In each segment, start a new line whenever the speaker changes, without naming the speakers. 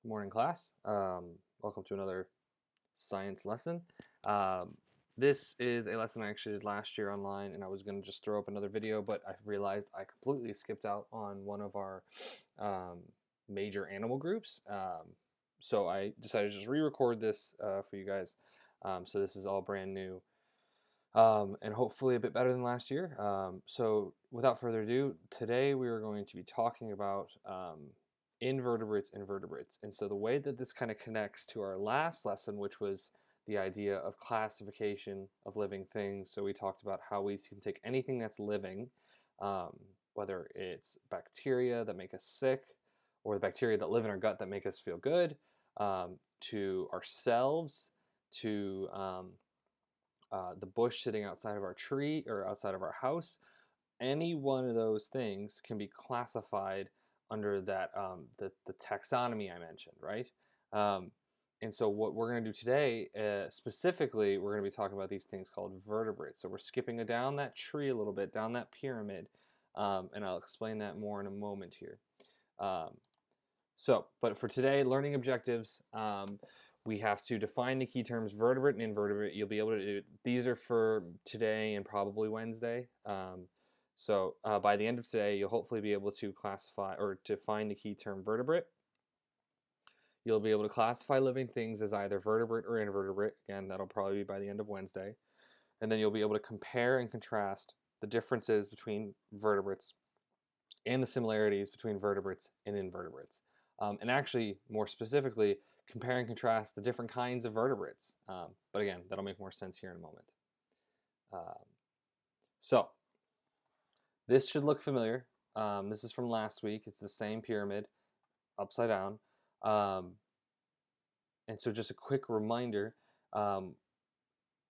Morning class. Welcome to another science lesson. Um, this is a lesson I actually did last year online, and I was going to just throw up another video, but I realized I completely skipped out on one of our um, major animal groups. So I decided to just re-record this for you guys. So this is all brand new and hopefully a bit better than last year. So without further ado, today we are going to be talking about invertebrates and vertebrates. And so the way that this kind of connects to our last lesson, which was the idea of classification of living things. So we talked about how we can take anything that's living, um, whether it's bacteria that make us sick, or the bacteria that live in our gut that make us feel good, to ourselves, to the bush sitting outside of our tree or outside of our house. Any one of those things can be classified under that the taxonomy I mentioned, right? Um, and so what we're going to do today, specifically, we're going to be talking about these things called vertebrates. So we're skipping down that tree a little bit, down that pyramid, and I'll explain that more in a moment here. Um, but for today, learning objectives, we have to define the key terms vertebrate and invertebrate. You'll be able to do, these are for today and probably Wednesday. By the end of today, you'll hopefully be able to classify or define the key term vertebrate. You'll be able to classify living things as either vertebrate or invertebrate. Again, that'll probably be by the end of Wednesday. And then you'll be able to compare and contrast the differences between vertebrates and the similarities between vertebrates and invertebrates. And actually, more specifically, compare and contrast the different kinds of vertebrates. But again, that'll make more sense here in a moment. So this should look familiar. This is from last week. It's the same pyramid, upside down. And so just a quick reminder,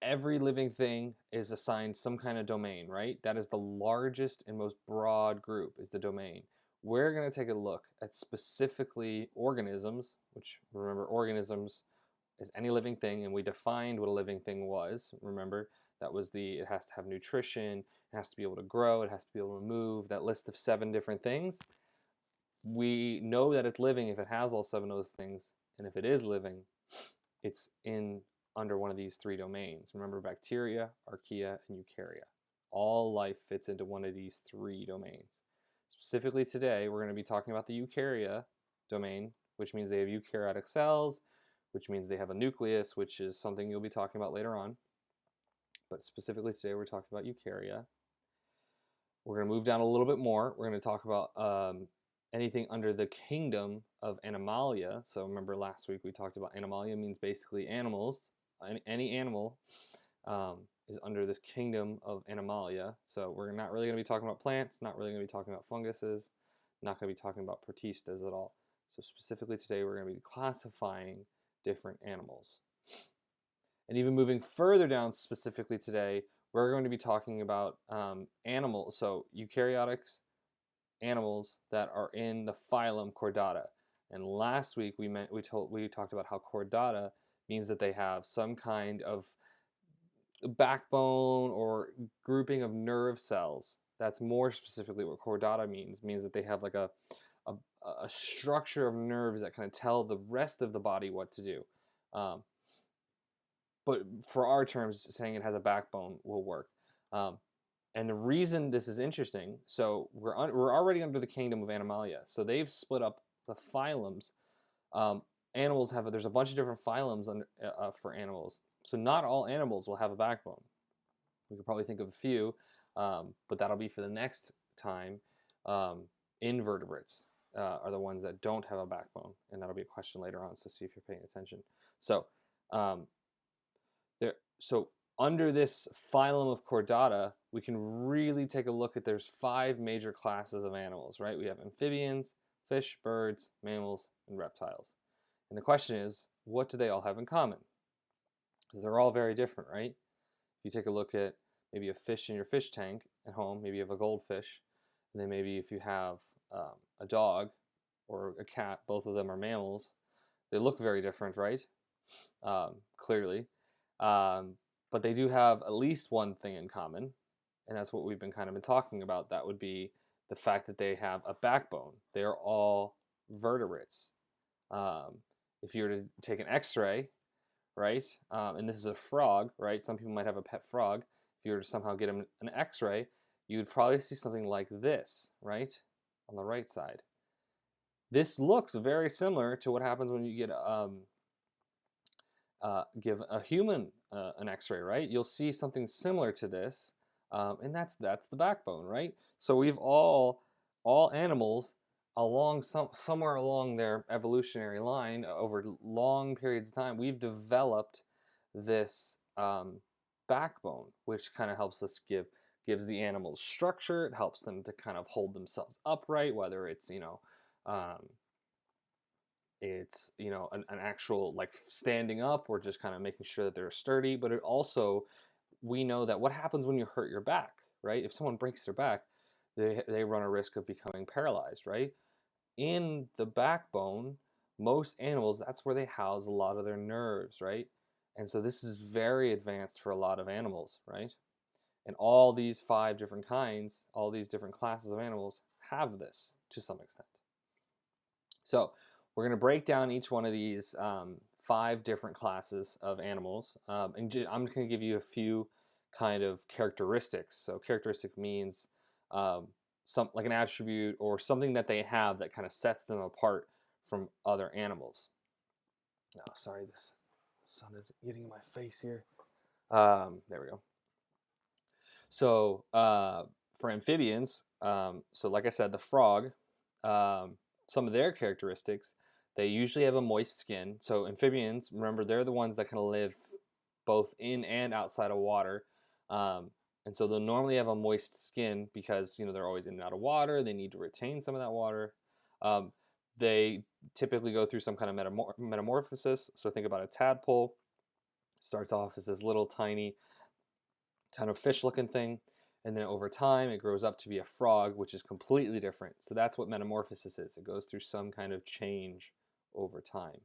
every living thing is assigned some kind of domain, right? That is the largest and most broad group, is the domain. We're going to take a look at specifically organisms, which, remember, organisms is any living thing, and we defined what a living thing was. Remember, that was it has to have nutrition, it has to be able to grow, it has to be able to move, that list of 7 different things. We know that it's living if it has all 7 of those things, and if it is living, it's under one of these 3 domains. Remember, bacteria, archaea, and eukarya. All life fits into one of these 3 domains. Specifically today, we're going to be talking about the eukarya domain, which means they have eukaryotic cells, which means they have a nucleus, which is something you'll be talking about later on. But specifically today, we're talking about eukarya. We're going to move down a little bit more. We're going to talk about anything under the kingdom of Animalia. So remember last week we talked about Animalia means basically animals. Any animal is under this kingdom of Animalia. So we're not really going to be talking about plants, not really going to be talking about funguses, not going to be talking about protistas at all. So specifically today we're going to be classifying different animals. And even moving further down specifically today, we're going to be talking about animals, so eukaryotic animals that are in the phylum Chordata. And last week we talked about how Chordata means that they have some kind of backbone or grouping of nerve cells. That's more specifically what Chordata means that they have like a structure of nerves that kind of tell the rest of the body what to do. But for our terms, saying it has a backbone will work. And the reason this is interesting, so we're already under the kingdom of Animalia. So they've split up the phylums. Animals there's a bunch of different phylums for animals. So not all animals will have a backbone. We could probably think of a few, but that'll be for the next time. Invertebrates are the ones that don't have a backbone, and that'll be a question later on, so see if you're paying attention. So under this phylum of Chordata, we can really take a look at there's 5 major classes of animals, right? We have amphibians, fish, birds, mammals, and reptiles. And the question is, what do they all have in common? Because they're all very different, right? If you take a look at maybe a fish in your fish tank at home, maybe you have a goldfish, and then maybe if you have a dog or a cat, both of them are mammals, they look very different, right? Clearly. But they do have at least one thing in common, and that's what we've been talking about. That would be the fact that they have a backbone. They are all vertebrates. If you were to take an X-ray, right, and this is a frog, right? Some people might have a pet frog. If you were to somehow get an X-ray, you would probably see something like this, right, on the right side. This looks very similar to what happens when you get give a human an X-ray, right? You'll see something similar to this, and that's the backbone, right? So we've all animals along somewhere along their evolutionary line over long periods of time, we've developed this backbone, which kind of helps us gives the animals structure. It helps them to kind of hold themselves upright, whether it's um, an actual like standing up or just kind of making sure that they're sturdy. But it also, we know that what happens when you hurt your back, right? If someone breaks their back, they run a risk of becoming paralyzed, right? In the backbone, most animals, that's where they house a lot of their nerves, right? And so this is very advanced for a lot of animals, right? And all these 5 different kinds, all these different classes of animals have this to some extent. So we're going to break down each one of these 5 different classes of animals, and I'm going to give you a few kind of characteristics. So characteristic means some like an attribute or something that they have that kind of sets them apart from other animals. Oh, sorry, this sun is getting in my face here. There we go. So for amphibians, so like I said, the frog, some of their characteristics, they usually have a moist skin. So amphibians, remember, they're the ones that kind of live both in and outside of water. And so they'll normally have a moist skin because they're always in and out of water. They need to retain some of that water. They typically go through some kind of metamorphosis. So think about a tadpole. Starts off as this little tiny kind of fish-looking thing, and then over time it grows up to be a frog, which is completely different. So that's what metamorphosis is. It goes through some kind of change over time.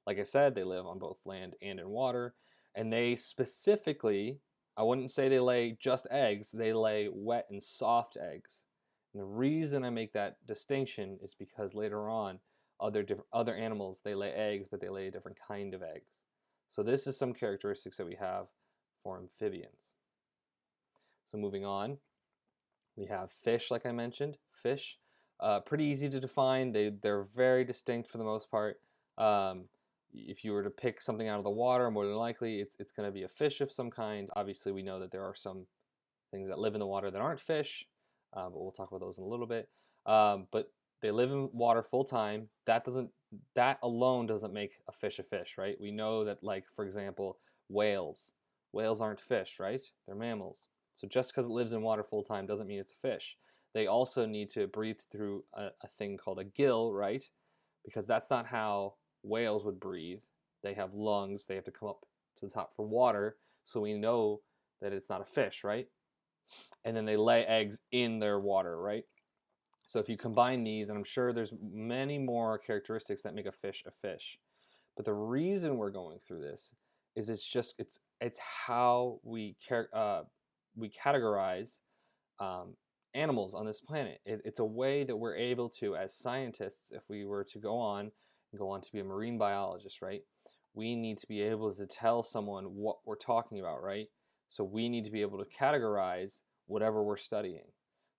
Like I said, they live on both land and in water, and they specifically, I wouldn't say they lay just eggs, they lay wet and soft eggs. And the reason I make that distinction is because later on, other animals, they lay eggs, but they lay a different kind of eggs. So this is some characteristics that we have for amphibians. So moving on, we have fish, like I mentioned. Fish, pretty easy to define. They're very distinct for the most part. If you were to pick something out of the water, more than likely it's going to be a fish of some kind. Obviously, we know that there are some things that live in the water that aren't fish, but we'll talk about those in a little bit. But they live in water full time. That alone doesn't make a fish, right? We know that, like, for example, whales. Whales aren't fish, right? They're mammals. So just because it lives in water full time doesn't mean it's a fish. They also need to breathe through a thing called a gill, right? Because that's not how whales would breathe. They have lungs. They have to come up to the top for water. So we know that it's not a fish, right? And then they lay eggs in their water, right? So if you combine these, and I'm sure there's many more characteristics that make a fish a fish. But the reason we're going through this is it's how we categorize animals on this planet. It's a way that we're able to, as scientists, if we were to go on to be a marine biologist, right? We need to be able to tell someone what we're talking about, right? So we need to be able to categorize whatever we're studying.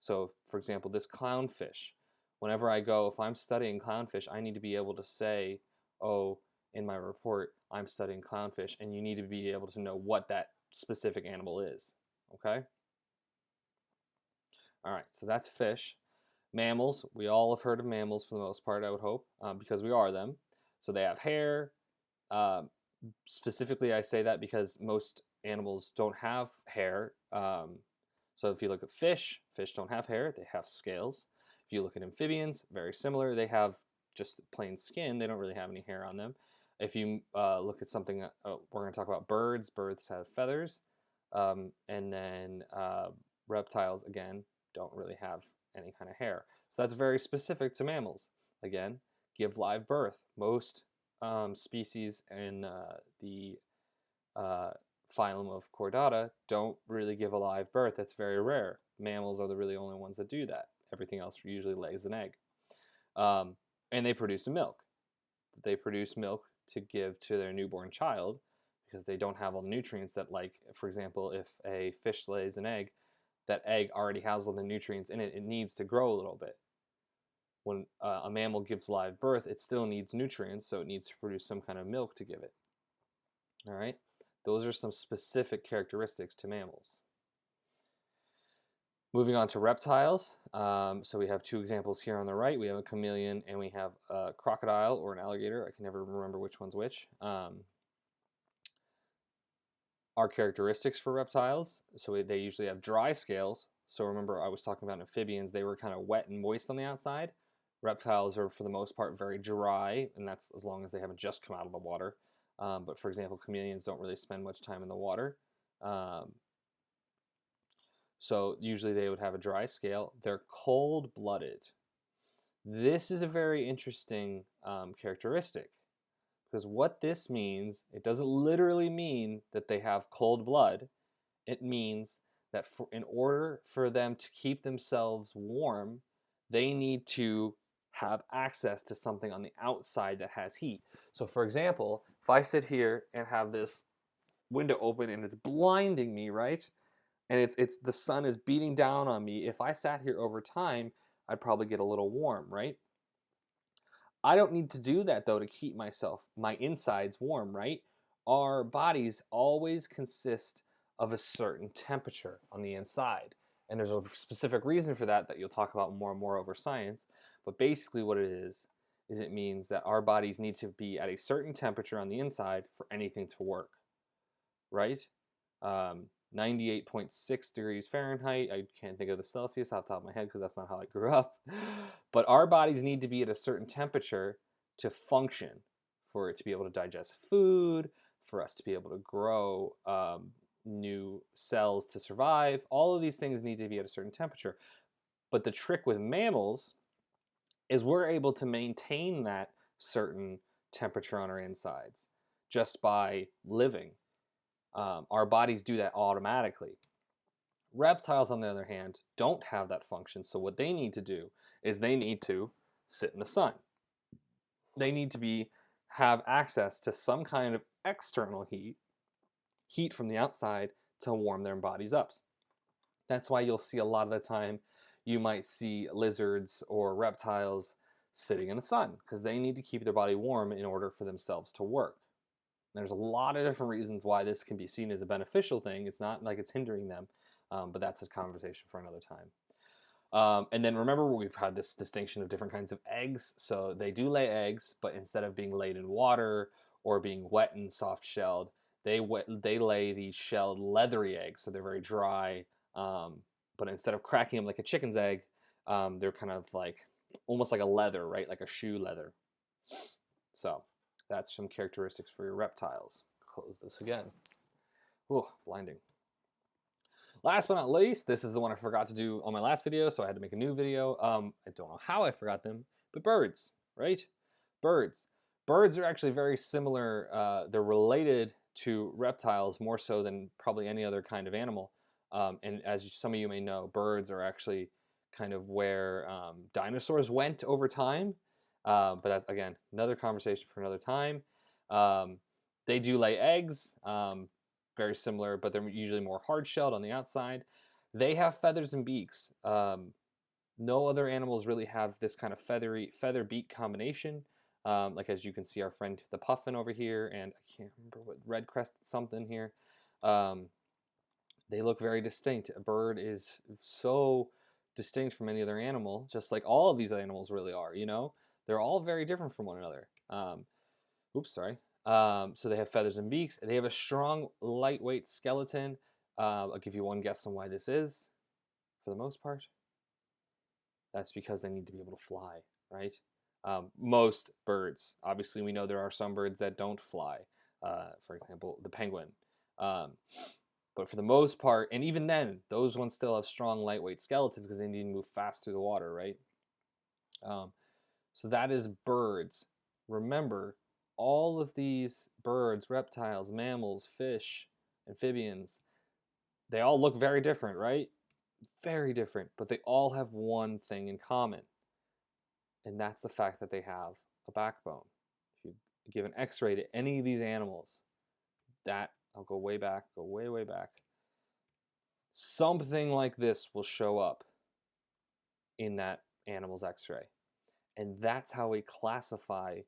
So, for example, this clownfish. Whenever if I'm studying clownfish, I need to be able to say, oh, in my report, I'm studying clownfish, and you need to be able to know what that specific animal is, okay? All right, so that's fish. Mammals, we all have heard of mammals for the most part, I would hope, because we are them. So they have hair. Specifically, I say that because most animals don't have hair. So if you look at fish don't have hair, they have scales. If you look at amphibians, very similar. They have just plain skin. They don't really have any hair on them. If you look at something, we're going to talk about birds. Birds have feathers. And then reptiles, again, don't really have any kind of hair. So that's very specific to mammals. Again, give live birth. Most species in the phylum of Chordata don't really give a live birth. That's very rare. Mammals are the really only ones that do that. Everything else usually lays an egg. And they produce milk. they produce milk to give to their newborn child because they don't have all the nutrients that, like, for example, if a fish lays an egg, that egg already has all the nutrients in it. It needs to grow a little bit. When a mammal gives live birth, it still needs nutrients, so it needs to produce some kind of milk to give it. All right? Those are some specific characteristics to mammals. Moving on to reptiles. So we have two examples here on the right. We have a chameleon and we have a crocodile or an alligator. I can never remember which one's which. Our characteristics for reptiles. So they usually have dry scales. So remember I was talking about amphibians. They were kind of wet and moist on the outside. Reptiles are for the most part very dry, and that's as long as they haven't just come out of the water. But for example, chameleons don't really spend much time in the water. So usually they would have a dry scale. They're cold-blooded. This is a very interesting characteristic, because what this means, it doesn't literally mean that they have cold blood. It means that in order for them to keep themselves warm, they need to have access to something on the outside that has heat. So for example, if I sit here and have this window open and it's blinding me, right? And it's the sun is beating down on me. If I sat here over time, I'd probably get a little warm, right? I don't need to do that though to keep my insides warm, right? Our bodies always consist of a certain temperature on the inside. And there's a specific reason for that you'll talk about more and more over science. But basically what it is it means that our bodies need to be at a certain temperature on the inside for anything to work, right? 98.6 degrees Fahrenheit. I can't think of the Celsius off the top of my head because that's not how I grew up. But our bodies need to be at a certain temperature to function, for it to be able to digest food, for us to be able to grow new cells to survive. All of these things need to be at a certain temperature. But the trick with mammals is we're able to maintain that certain temperature on our insides just by living. Our bodies do that automatically. Reptiles, on the other hand, don't have that function. So what they need to do is they need to sit in the sun. They need to have access to some kind of external heat from the outside to warm their bodies up. That's why you'll see a lot of the time you might see lizards or reptiles sitting in the sun, because they need to keep their body warm in order for themselves to work. There's a lot of different reasons why this can be seen as a beneficial thing. It's not like it's hindering them, but that's a conversation for another time. And then remember, we've had this distinction of different kinds of eggs. So they do lay eggs, but instead of being laid in water or being wet and soft-shelled, they lay these shelled leathery eggs. So they're very dry, but instead of cracking them like a chicken's egg, they're kind of like almost like a leather, right? Like a shoe leather. So that's some characteristics for your reptiles. Close this again. Ooh, blinding. Last but not least, this is the one I forgot to do on my last video, so I had to make a new video. I don't know how I forgot them, but birds, right? Birds. Birds are actually very similar. They're related to reptiles more so than probably any other kind of animal. And as some of you may know, birds are actually kind of where dinosaurs went over time. But that's, again, another conversation for another time. They do lay eggs, very similar, but they're usually more hard-shelled on the outside. They have feathers and beaks. No other animals really have this kind of feather-beak combination. Like as you can see, our friend the puffin over here, and I can't remember what red-crested something here. They look very distinct. A bird is so distinct from any other animal, just like all of these animals really are, you know? They're all very different from one another. So they have feathers and beaks. They have a strong, lightweight skeleton. I'll give you one guess on why this is, for the most part. That's because they need to be able to fly, right? Most birds. Obviously, we know there are some birds that don't fly. For example, the penguin. But for the most part, and even then, those ones still have strong, lightweight skeletons because they need to move fast through the water, right? So that is birds. Remember, all of these birds, reptiles, mammals, fish, amphibians, they all look very different, right? Very different, but they all have one thing in common, and that's the fact that they have a backbone. if you give an X-ray to any of these animals, that, I'll go way back, go way, way back, something like this will show up in that animal's X-ray. And that's how we classify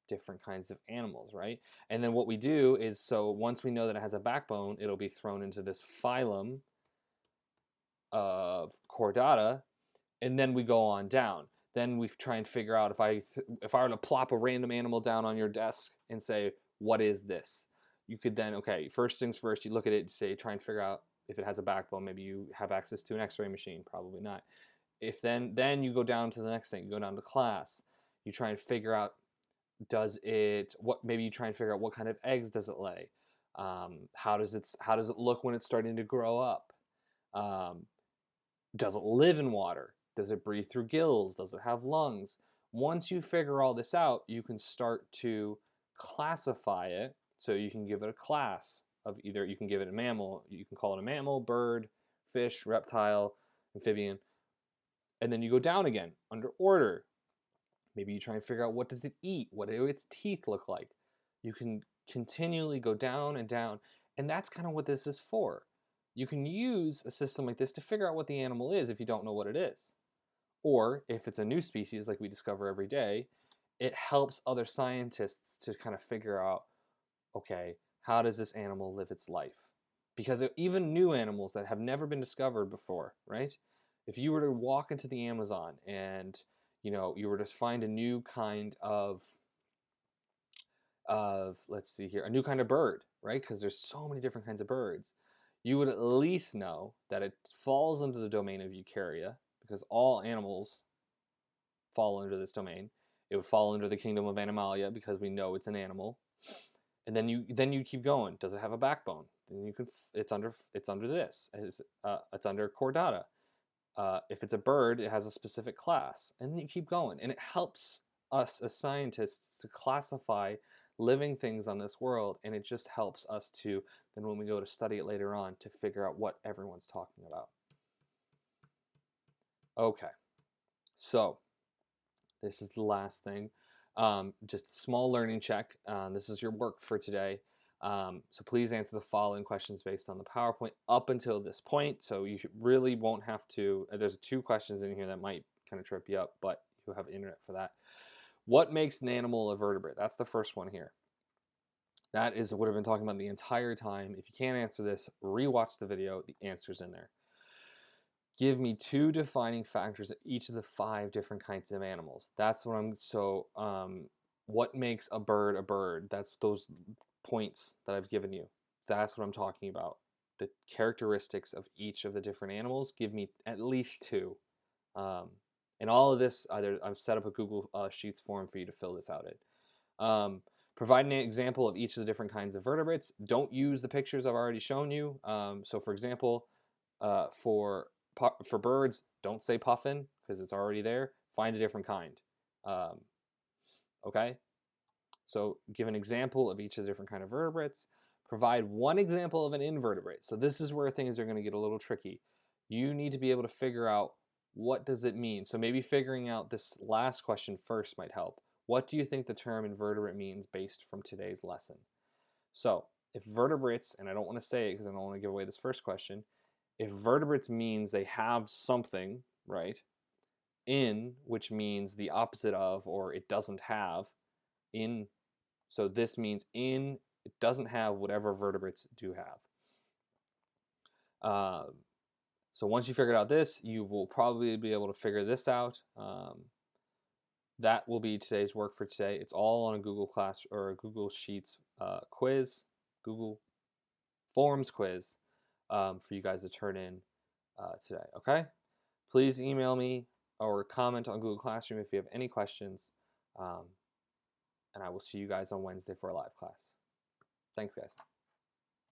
different kinds of animals, right? And then what we do is, so once we know that it has a backbone, it'll be thrown into this phylum of Chordata, and then we go on down. Then we try and figure out, if I were to plop a random animal down on your desk and say, what is this? You could then, okay, first things first, you look at it and say, try and figure out if it has a backbone. Maybe you have access to an X-ray machine, probably not. If then you go down to the next thing, you go down to class, you try and figure out, maybe you try and figure out what kind of eggs does it lay? How does it look when it's starting to grow up? Does it live in water? Does it breathe through gills? Does it have lungs? Once you figure all this out, you can start to classify it. So you can give it a class of either, you can give it a mammal, you can call it a mammal, bird, fish, reptile, amphibian. And then you go down again under order. Maybe you try and figure out, what does it eat? What do its teeth look like? You can continually go down and down. And that's kind of what this is for. You can use a system like this to figure out what the animal is if you don't know what it is. Or if it's a new species like we discover every day, it helps other scientists to kind of figure out, okay, how does this animal live its life? Because even new animals that have never been discovered before, right? If you were to walk into the Amazon and you were to find a new kind of let's see here, a new kind of bird, right? Because there's so many different kinds of birds. You would at least know that it falls into the domain of eukarya, because all animals fall under this domain. It would fall under the kingdom of Animalia because we know it's an animal. And then you keep going. Does it have a backbone? Then it's under this. It's under Chordata. If it's a bird, it has a specific class, and then you keep going. And it helps us as scientists to classify living things on this world, and it just helps us to, then when we go to study it later on, to figure out what everyone's talking about. Okay, so this is the last thing. Just a small learning check. This is your work for today. So please answer the following questions based on the PowerPoint up until this point. So you really won't have to, there's 2 questions in here that might kind of trip you up, but you have internet for that. What makes an animal a vertebrate? That's the first one here. That is what I've been talking about the entire time. If you can't answer this, rewatch the video. The answer's in there. Give me 2 defining factors of each of the 5 different kinds of animals. That's what what makes a bird a bird? That's those points that I've given you. That's what I'm talking about. The characteristics of each of the different animals. Give me at least 2. And all of this, I've set up a Google Sheets form for you to fill this out in. Provide an example of each of the different kinds of vertebrates. Don't use the pictures I've already shown you. So for example, for birds, don't say puffin because it's already there. Find a different kind. Okay? So give an example of each of the different kind of vertebrates. Provide one example of an invertebrate. So this is where things are going to get a little tricky. You need to be able to figure out, what does it mean? So maybe figuring out this last question first might help. What do you think the term invertebrate means based from today's lesson? So if vertebrates, and I don't want to say it because I don't want to give away this first question, if vertebrates means they have something, right, in, which means the opposite of, or it doesn't have, in, so this means in, it doesn't have whatever vertebrates do have. So once you figure out this, you will probably be able to figure this out. That will be today's work for today. It's all on a Google Class or a Google Sheets quiz, Google Forms quiz for you guys to turn in today. Okay? Please email me or comment on Google Classroom if you have any questions. And I will see you guys on Wednesday for a live class. Thanks, guys.